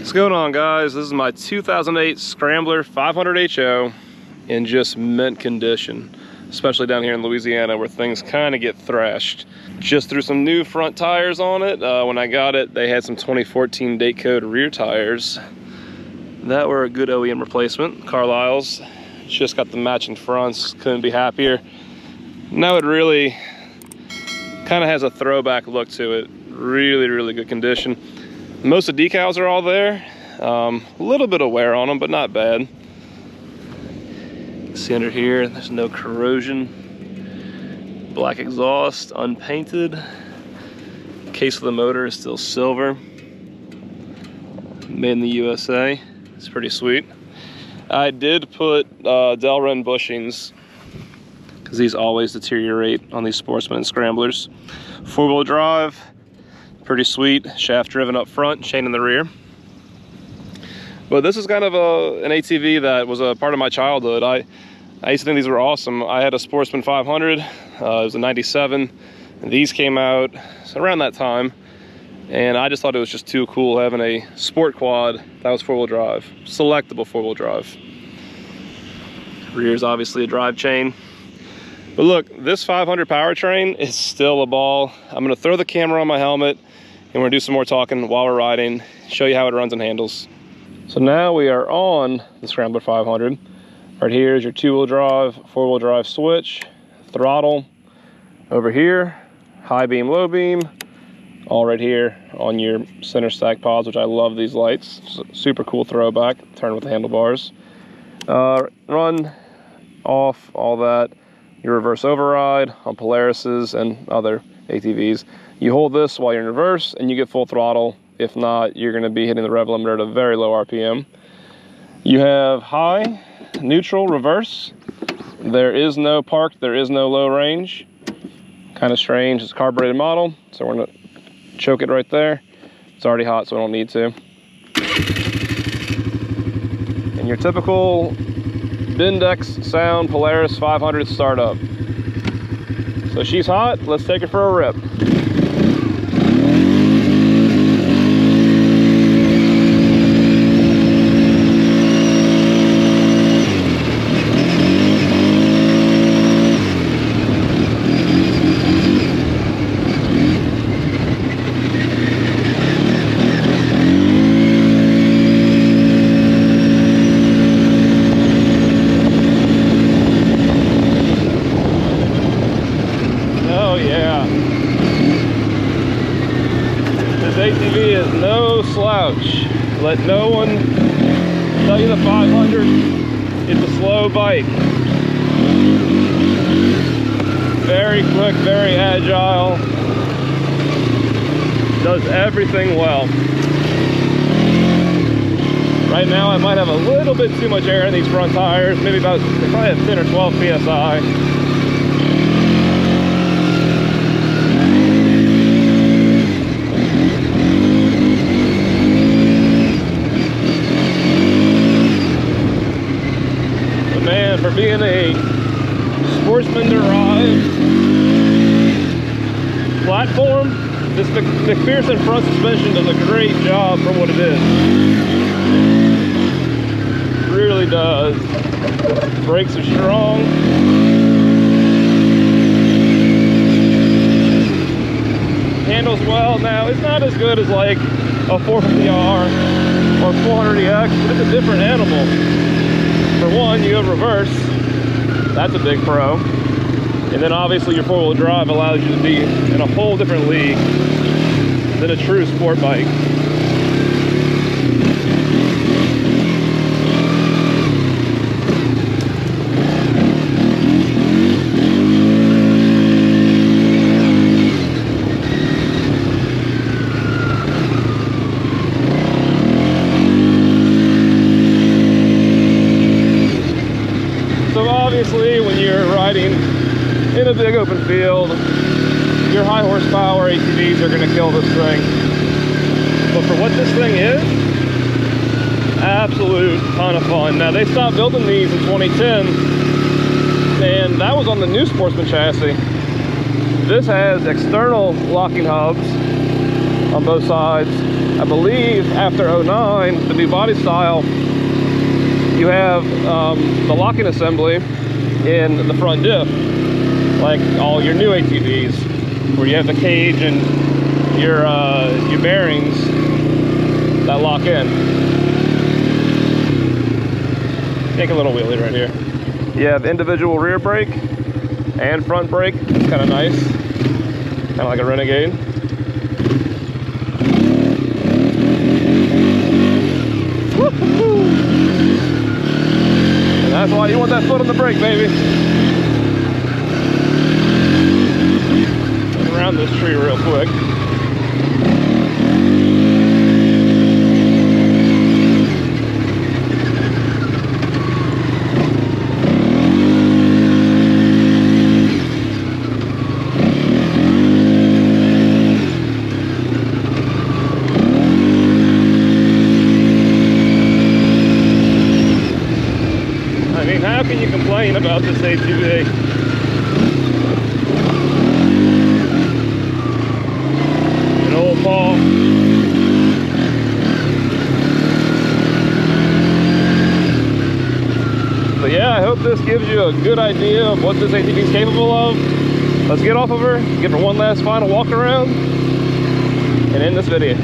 What's going on, guys? This is my 2008 Scrambler 500 HO in just mint condition, especially down here in Louisiana where things kind of get thrashed. Just threw some new front tires on it. When I got it, they had some 2014 date code rear tires that were a good OEM replacement. Carlisle's. Just got the matching fronts, couldn't be happier. Now it really kind of has a throwback look to it. Really good condition. Most of the decals are all there. A little bit of wear on them, but not bad. See under here, there's no corrosion. Black exhaust, unpainted. Case of the motor is still silver. Made in the USA. It's pretty sweet. I did put Delrin bushings because these always deteriorate on these Sportsman and Scramblers. 4-wheel drive. Pretty sweet, shaft driven up front, chain in the rear. But this is kind of an ATV that was a part of my childhood. I used to think these were awesome. I had a Sportsman 500, it was a 97, and these came out around that time. And I just thought it was just too cool having a sport quad that was 4-wheel drive, selectable 4-wheel drive. Rear is obviously a drive chain. But look, this 500 powertrain is still a ball. I'm gonna throw the camera on my helmet and we're gonna do some more talking while we're riding, show you how it runs and handles. So now we are on the Scrambler 500. Right here is your 2-wheel drive, 4-wheel drive switch, throttle. Over here, high beam, low beam, all right here on your center stack pods, which I love these lights. Super cool throwback, turn with the handlebars. Run, off, all that. Your reverse override on Polaris's and other ATVs. You hold this while you're in reverse and you get full throttle. If not, you're gonna be hitting the rev limiter at a very low RPM. You have high, neutral, reverse. There is no park, there is no low range. Kind of strange, it's a carbureted model, so we're gonna choke it right there. It's already hot, so we don't need to. And your typical Bindex sound Polaris 500 startup. So she's hot, let's take her for a rip. ATV is no slouch. Let no one tell you the 500 is a slow bike. Very quick, very agile. Does everything well. Right now I might have a little bit too much air in these front tires. Maybe about, they probably have 10 or 12 PSI. For being a Sportsman derived platform, this McPherson front suspension does a great job for what it is. It really does. Brakes are strong. Handles well. Now it's not as good as like a 450R or 400EX, but it's a different animal. For one, you have reverse, that's a big pro. And then obviously your 4-wheel drive allows you to be in a whole different league than a true sport bike. Obviously, when you're riding in a big open field, your high horsepower ATVs are going to kill this thing. But for what this thing is, absolute ton of fun. Now, they stopped building these in 2010, and that was on the new Sportsman chassis. This has external locking hubs on both sides, I believe after 09, the new body style, you have the locking assembly in the front diff, like all your new ATVs, where you have the cage and your bearings that lock in. Take a little wheelie right here. You have individual rear brake and front brake. It's kind of nice, kind of like a Renegade. And that's why you want that foot on the brake, baby. Look around this tree real quick. How can you complain about this ATV? An old Paul. But yeah, I hope this gives you a good idea of what this ATV is capable of. Let's get off of her, give her one last final walk around, and end this video.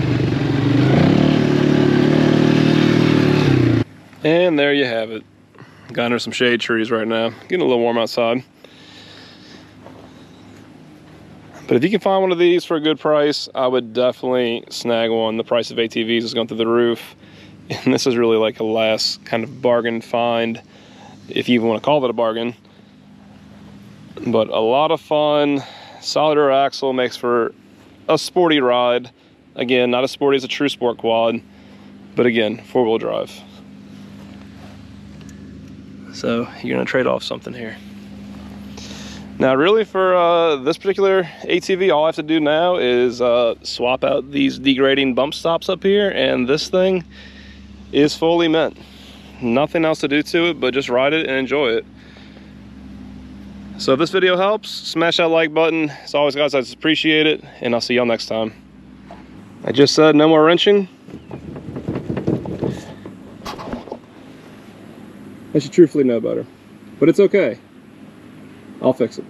And there you have it. Got under some shade trees right now. Getting a little warm outside. But if you can find one of these for a good price, I would definitely snag one. The price of ATVs is going through the roof. And this is really like a last kind of bargain find, if you even want to call it a bargain. But a lot of fun. Solid rear axle makes for a sporty ride. Again, not as sporty as a true sport quad, but again, four-wheel drive. So you're gonna trade off something here. Now really for this particular ATV, all I have to do now is swap out these degrading bump stops up here, and this thing is fully mint. Nothing else to do to it but just ride it and enjoy it. So if this video helps, smash that like button. As always guys, I just appreciate it, and I'll see y'all next time. I just said no more wrenching. I should truthfully know better, but it's okay. I'll fix it.